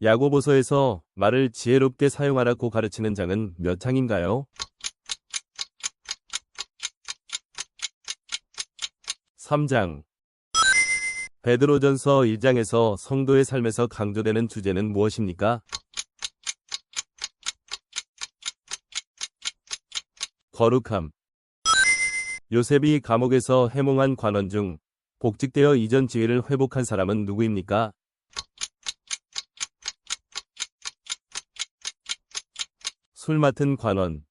야고보서에서 말을 지혜롭게 사용하라고 가르치는 장은 몇 장인가요? 3장. 베드로전서 1장에서 성도의 삶에서 강조되는 주제는 무엇입니까? 거룩함. 요셉이 감옥에서 해몽한 관원 중 복직되어 이전 지위를 회복한 사람은 누구입니까? 술 맡은 관원.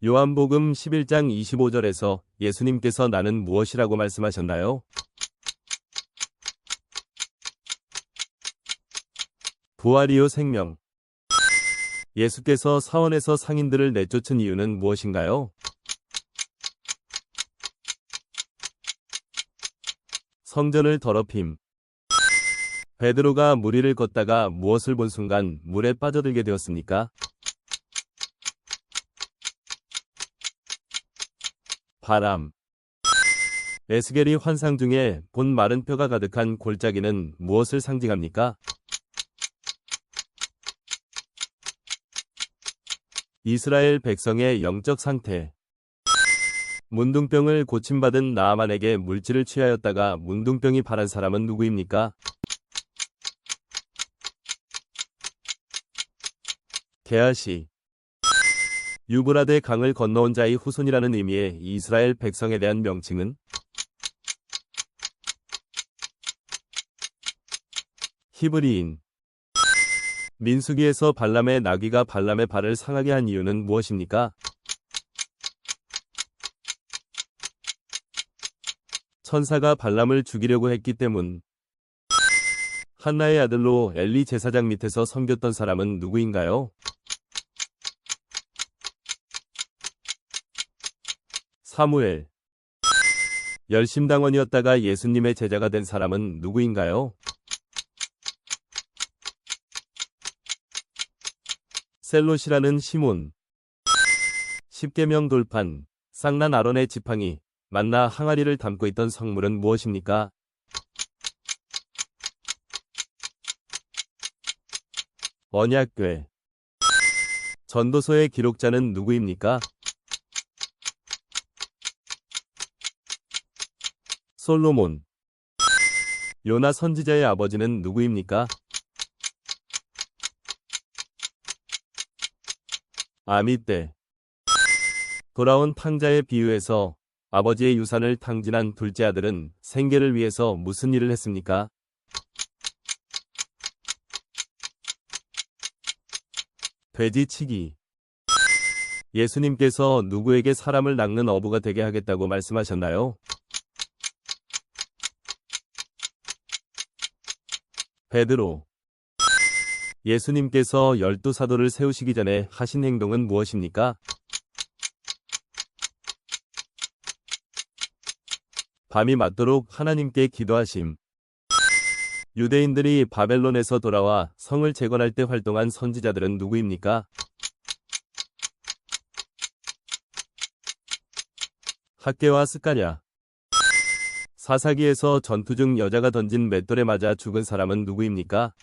요한복음 11장 25절에서 예수님께서 나는 무엇이라고 말씀하셨나요? 부활이요 생명. 예수께서 사원에서 상인들을 내쫓은 이유는 무엇인가요? 성전을 더럽힘. 베드로가 물 위를 걷다가 무엇을 본 순간 물에 빠져들게 되었습니까? 바람. 에스겔이 환상 중에 본 마른 뼈가 가득한 골짜기는 무엇을 상징합니까? 이스라엘 백성의 영적 상태. 문둥병을 고침받은 나아만에게 물질을 취하였다가 문둥병이 발한 사람은 누구입니까? 게하시. 유브라데 강을 건너온 자의 후손이라는 의미의 이스라엘 백성에 대한 명칭은? 히브리인. 민수기에서 발람의 나귀가 발람의 발을 상하게 한 이유는 무엇입니까? 천사가 발람을 죽이려고 했기 때문. 한나의 아들로 엘리 제사장 밑에서 섬겼던 사람은 누구인가요? 사무엘. 열심당원이었다가 예수님의 제자가 된 사람은 누구인가요? 셀롯이라는 시몬. 십계명 돌판. 쌍난 아론의 지팡이. 만나 항아리를 담고 있던 성물은 무엇입니까? 언약궤. 전도서의 기록자는 누구입니까? 솔로몬. 요나 선지자의 아버지는 누구입니까? 아미떼. 돌아온 탕자의 비유에서 아버지의 유산을 탕진한 둘째 아들은 생계를 위해서 무슨 일을 했습니까? 돼지치기. 예수님께서 누구에게 사람을 낚는 어부가 되게 하겠다고 말씀하셨나요? 베드로. 예수님께서 12사도를 세우시기 전에 하신 행동은 무엇입니까? 밤이 맞도록 하나님께 기도하심. 유대인들이 바벨론에서 돌아와 성을 재건할 때 활동한 선지자들은 누구입니까? 학개와 스가랴. 사사기에서 전투 중 여자가 던진 맷돌에 맞아 죽은 사람은 누구입니까?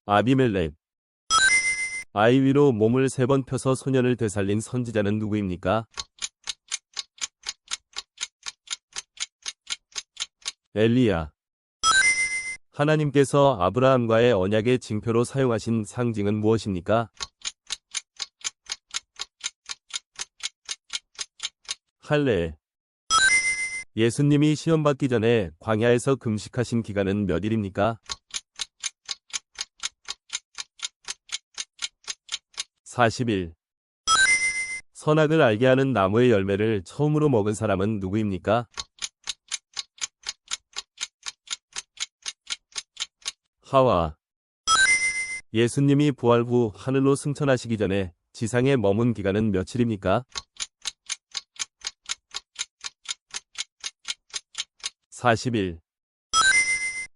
아비멜렉. 아이 위로 몸을 3번 펴서 소년을 되살린 선지자는 누구입니까? 엘리야. 하나님께서 아브라함과의 언약의 징표로 사용하신 상징은 무엇입니까? 할례. 예수님이 시험받기 전에 광야에서 금식하신 기간은 몇 일입니까? 40일. 선악을 알게 하는 나무의 열매를 처음으로 먹은 사람은 누구입니까? 하와. 예수님이 부활 후 하늘로 승천하시기 전에 지상에 머문 기간은 며칠입니까? 40일.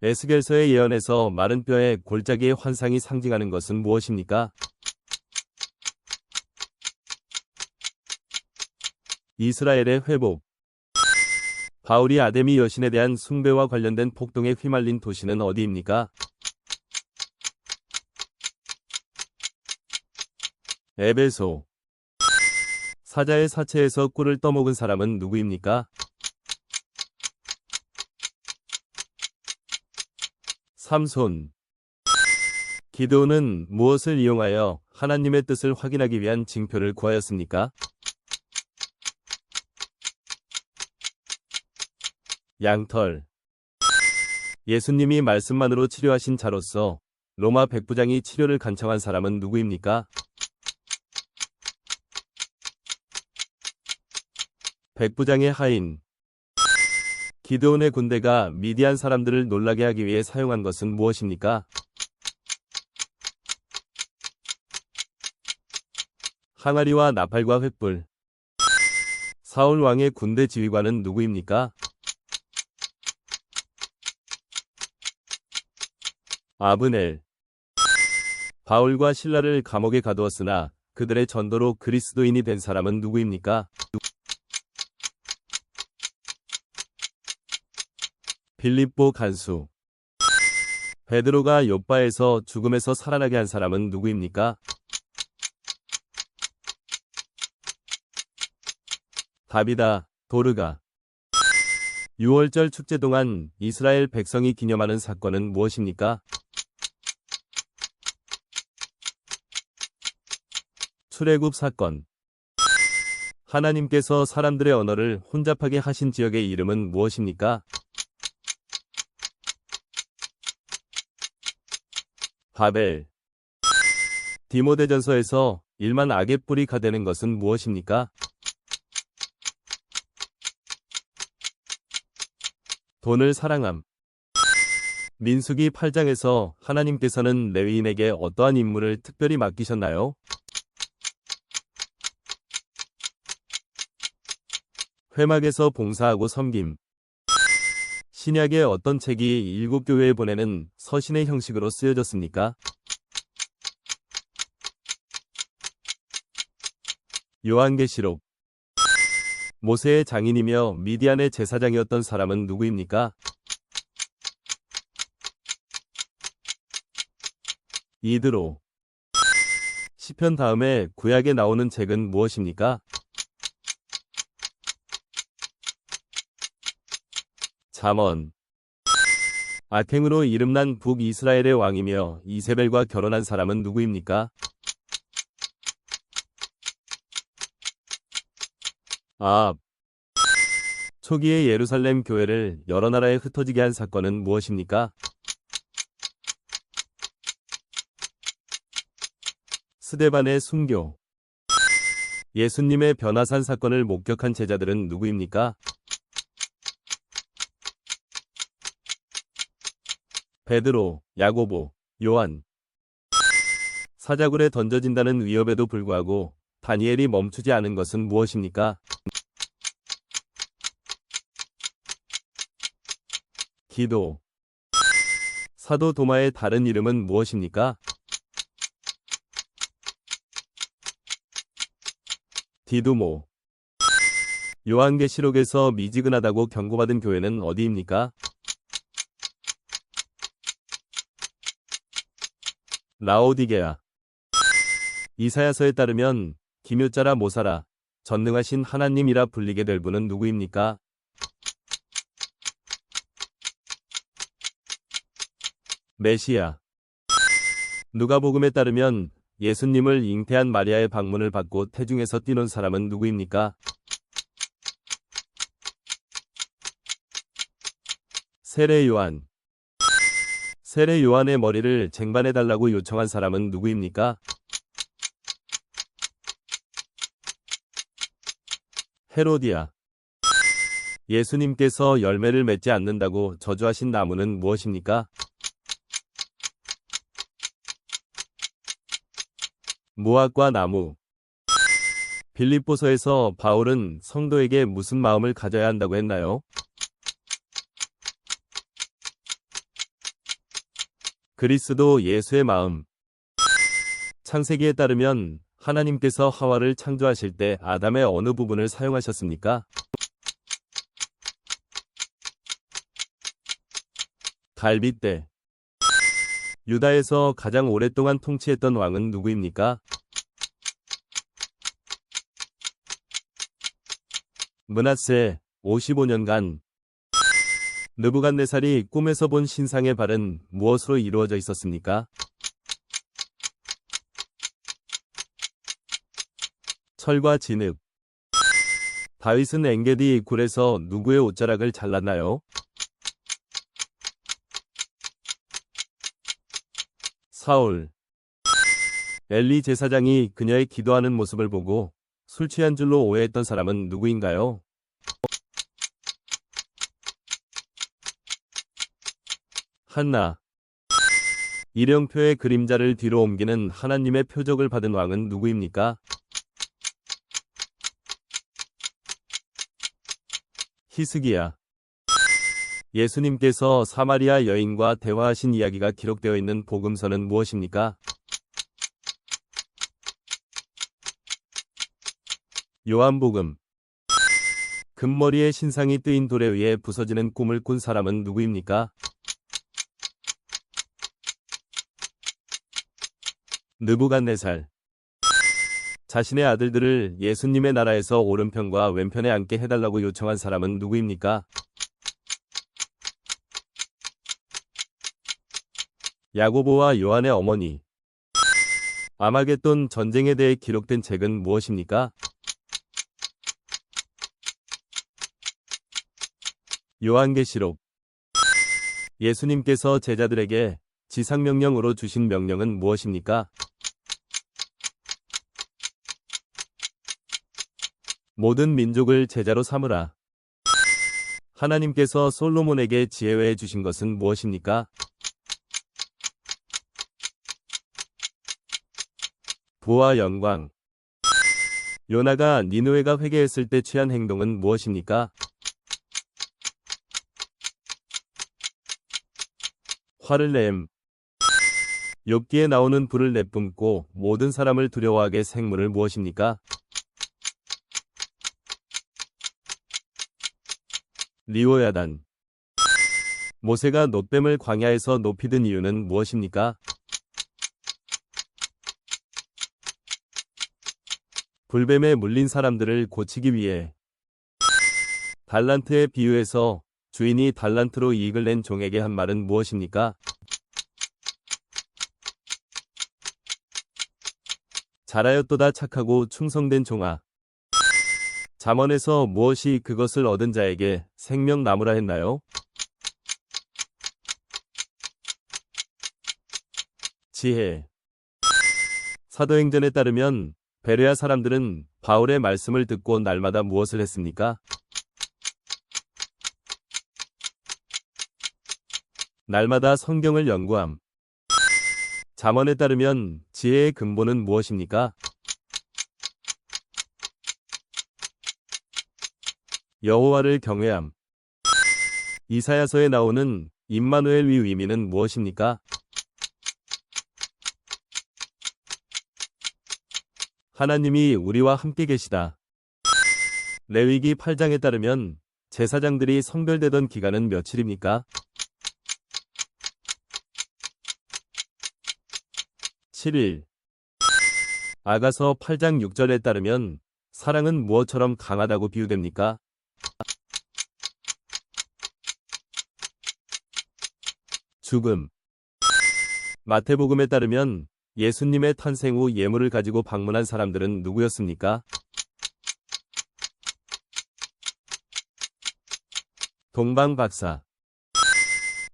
에스겔서의 예언에서 마른 뼈에 골짜기의 환상이 상징하는 것은 무엇입니까? 이스라엘의 회복. 바울이 아데미 여신에 대한 숭배와 관련된 폭동에 휘말린 도시는 어디입니까? 에베소. 사자의 사체에서 꿀을 떠먹은 사람은 누구입니까? 삼손. 기드온은 무엇을 이용하여 하나님의 뜻을 확인하기 위한 징표를 구하였습니까? 양털. 예수님이 말씀만으로 치료하신 자로서 로마 백부장이 치료를 간청한 사람은 누구입니까? 백부장의 하인. 기드온의 군대가 미디안 사람들을 놀라게 하기 위해 사용한 것은 무엇입니까? 항아리와 나팔과 횃불. 사울 왕의 군대 지휘관은 누구입니까? 아브넬. 바울과 실라를 감옥에 가두었으나 그들의 전도로 그리스도인이 된 사람은 누구입니까? 빌립보 간수. 베드로가 욥바에서 죽음에서 살아나게 한 사람은 누구입니까? 다비다, 도르가. 6월절 축제 동안 이스라엘 백성이 기념하는 사건은 무엇입니까? 출애굽 사건. 하나님께서 사람들의 언어를 혼잡하게 하신 지역의 이름은 무엇입니까? 바벨. 디모데전서에서 1만 악의 뿌리가 되는 것은 무엇입니까? 돈을 사랑함. 민수기 8장에서 하나님께서는 레위인에게 어떠한 임무를 특별히 맡기셨나요? 회막에서 봉사하고 섬김. 신약의 어떤 책이 일곱 교회에 보내는 서신의 형식으로 쓰여졌습니까? 요한계시록. 모세의 장인이며 미디안의 제사장이었던 사람은 누구입니까? 이드로. 시편 다음에 구약에 나오는 책은 무엇입니까? 잠언. 악행으로 이름난 북이스라엘의 왕이며 이세벨과 결혼한 사람은 누구입니까? 아합. 초기의 예루살렘 교회를 여러 나라에 흩어지게 한 사건은 무엇입니까? 스데반의 순교. 예수님의 변화산 사건을 목격한 제자들은 누구입니까? 베드로, 야고보, 요한. 사자굴에 던져진다는 위협에도 불구하고 다니엘이 멈추지 않은 것은 무엇입니까? 기도. 사도 도마의 다른 이름은 무엇입니까? 디두모. 요한계시록에서 미지근하다고 경고받은 교회는 어디입니까? 라오디게아. 이사야서에 따르면 기묘자라 모사라 전능하신 하나님이라 불리게 될 분은 누구입니까? 메시아. 누가복음에 따르면 예수님을 잉태한 마리아의 방문을 받고 태중에서 뛰논 사람은 누구입니까? 세례 요한. 세례 요한의 머리를 쟁반해달라고 요청한 사람은 누구입니까? 헤로디아. 예수님께서 열매를 맺지 않는다고 저주하신 나무는 무엇입니까? 무화과 나무. 빌립보서에서 바울은 성도에게 무슨 마음을 가져야 한다고 했나요? 그리스도 예수의 마음. 창세기에 따르면 하나님께서 하와를 창조하실 때 아담의 어느 부분을 사용하셨습니까? 갈빗대. 유다에서 가장 오랫동안 통치했던 왕은 누구입니까? 므낫세. 55년간. 느부갓네살이 꿈에서 본 신상의 발은 무엇으로 이루어져 있었습니까? 철과 진흙. 다윗은 엔게디 굴에서 누구의 옷자락을 잘랐나요? 사울. 엘리 제사장이 그녀의 기도하는 모습을 보고 술 취한 줄로 오해했던 사람은 누구인가요? 한나. 일령표의 그림자를 뒤로 옮기는 하나님의 표적을 받은 왕은 누구입니까? 히스기야. 예수님께서 사마리아 여인과 대화하신 이야기가 기록되어 있는 복음서는 무엇입니까? 요한복음. 금머리에 신상이 뜨인 돌에 의해 부서지는 꿈을 꾼 사람은 누구입니까? 느부갓네살. 자신의 아들들을 예수님의 나라에서 오른편과 왼편에 앉게 해달라고 요청한 사람은 누구입니까? 야고보와 요한의 어머니. 아마겟돈 전쟁에 대해 기록된 책은 무엇입니까? 요한계시록. 예수님께서 제자들에게 지상명령으로 주신 명령은 무엇입니까? 모든 민족을 제자로 삼으라. 하나님께서 솔로몬에게 지혜외에 주신 것은 무엇입니까? 부와 영광. 요나가 니느웨가 회개했을 때 취한 행동은 무엇입니까? 화를 내음. 욥기에 나오는 불을 내뿜고 모든 사람을 두려워하게 생물을 무엇입니까? 리오야단. 모세가 놋뱀을 광야에서 높이 든 이유는 무엇입니까? 불뱀에 물린 사람들을 고치기 위해. 달란트의 비유에서 주인이 달란트로 이익을 낸 종에게 한 말은 무엇입니까? 잘하였도다 착하고 충성된 종아. 잠언에서 무엇이 그것을 얻은 자에게 생명나무라 했나요? 지혜. 사도행전에 따르면 베레아 사람들은 바울의 말씀을 듣고 날마다 무엇을 했습니까? 날마다 성경을 연구함. 잠언에 따르면 지혜의 근본은 무엇입니까? 여호와를 경외함. 이사야서에 나오는 임마누엘 위 의미는 무엇입니까? 하나님이 우리와 함께 계시다. 레위기 8장에 따르면 제사장들이 성별되던 기간은 며칠입니까? 7일. 아가서 8장 6절에 따르면 사랑은 무엇처럼 강하다고 비유됩니까? 죽음. 마태복음에 따르면 예수님의 탄생 후 예물을 가지고 방문한 사람들은 누구였습니까? 동방박사.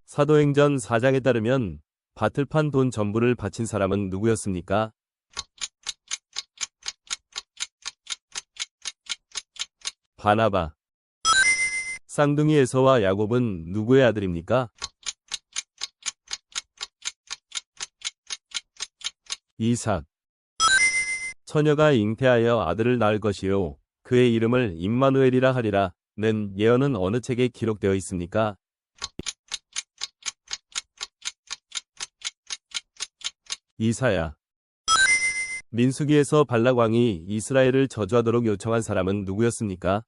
사도행전 4장에 따르면 밭을 판 돈 전부를 바친 사람은 누구였습니까? 바나바. 쌍둥이 에서와 야곱은 누구의 아들입니까? 이삭. 처녀가 잉태하여 아들을 낳을 것이요 그의 이름을 임마누엘이라 하리라 는 예언은 어느 책에 기록되어 있습니까? 이사야. 민수기에서 발락 왕이 이스라엘을 저주하도록 요청한 사람은 누구였습니까?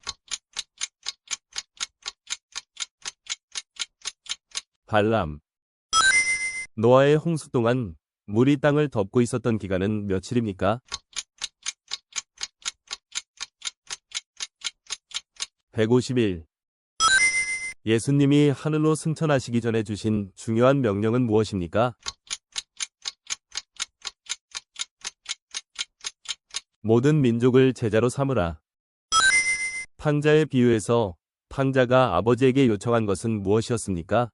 발람. 노아의 홍수 동안 물이 땅을 덮고 있었던 기간은 며칠입니까? 150일. 예수님이 하늘로 승천하시기 전에 주신 중요한 명령은 무엇입니까? 모든 민족을 제자로 삼으라. 탕자의 비유에서 탕자가 아버지에게 요청한 것은 무엇이었습니까?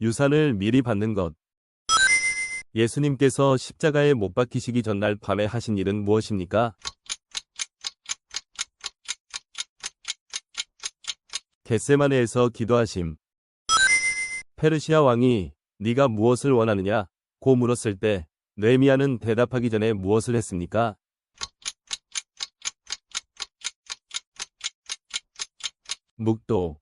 유산을 미리 받는 것. 예수님께서 십자가에 못 박히시기 전날 밤에 하신 일은 무엇입니까? 겟세마네에서 기도하심. 페르시아 왕이 네가 무엇을 원하느냐 고 물었을 때 느헤미야는 대답하기 전에 무엇을 했습니까? 묵도.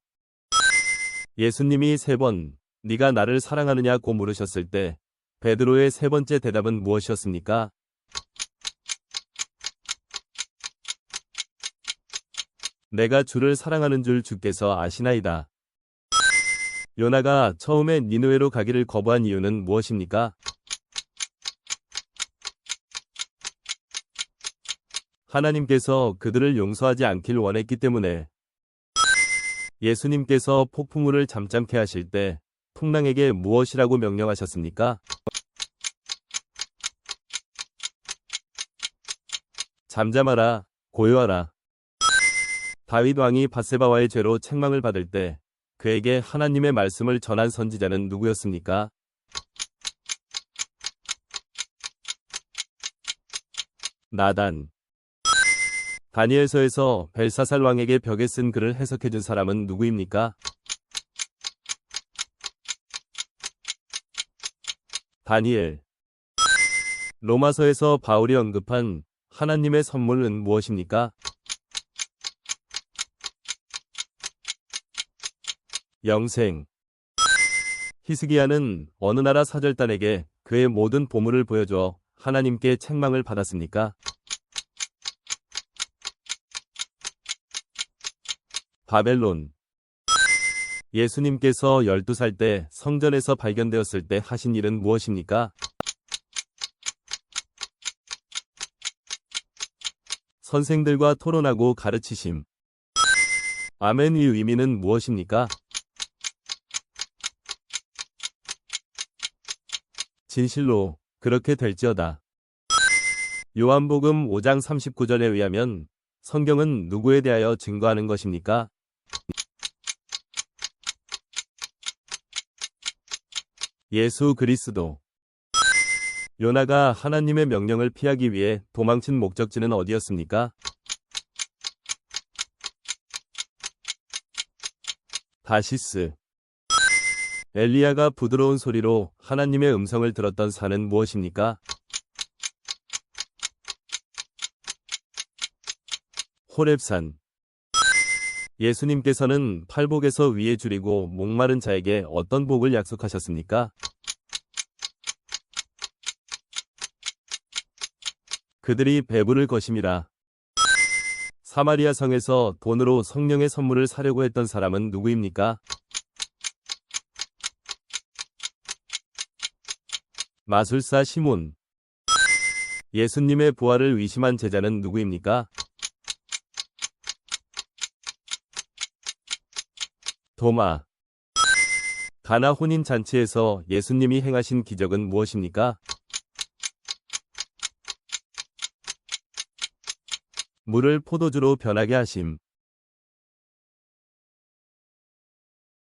예수님이 3번 네가 나를 사랑하느냐 고 물으셨을 때 베드로의 3번째 대답은 무엇이었습니까? 내가 주를 사랑하는 줄 주께서 아시나이다. 요나가 처음에 니느웨로 가기를 거부한 이유는 무엇입니까? 하나님께서 그들을 용서하지 않길 원했기 때문에. 예수님께서 폭풍우를 잠잠케 하실 때 풍랑에게 무엇이라고 명령하셨습니까? 잠잠하라, 고요하라. 다윗 왕이 밧세바와의 죄로 책망을 받을 때 그에게 하나님의 말씀을 전한 선지자는 누구였습니까? 나단. 다니엘서에서 벨사살 왕에게 벽에 쓴 글을 해석해준 사람은 누구입니까? 다니엘. 로마서에서 바울이 언급한 하나님의 선물은 무엇입니까? 영생. 히스기야는 어느 나라 사절단에게 그의 모든 보물을 보여줘 하나님께 책망을 받았습니까? 바벨론. 예수님께서 12살 때 성전에서 발견되었을 때 하신 일은 무엇입니까? 선생들과 토론하고 가르치심. 아멘의 의미는 무엇입니까? 진실로 그렇게 될지어다. 요한복음 5장 39절에 의하면 성경은 누구에 대하여 증거하는 것입니까? 예수 그리스도. 요나가 하나님의 명령을 피하기 위해 도망친 목적지는 어디였습니까? 다시스. 엘리야가 부드러운 소리로 하나님의 음성을 들었던 산은 무엇입니까? 호렙산. 예수님께서는 팔복에서 위에 줄이고 목마른 자에게 어떤 복을 약속하셨습니까? 그들이 배부를 것임이라. 사마리아 성에서 돈으로 성령의 선물을 사려고 했던 사람은 누구입니까? 마술사 시몬. 예수님의 부활을 의심한 제자는 누구입니까? 도마. 가나 혼인 잔치에서 예수님이 행하신 기적은 무엇입니까? 물을 포도주로 변하게 하심.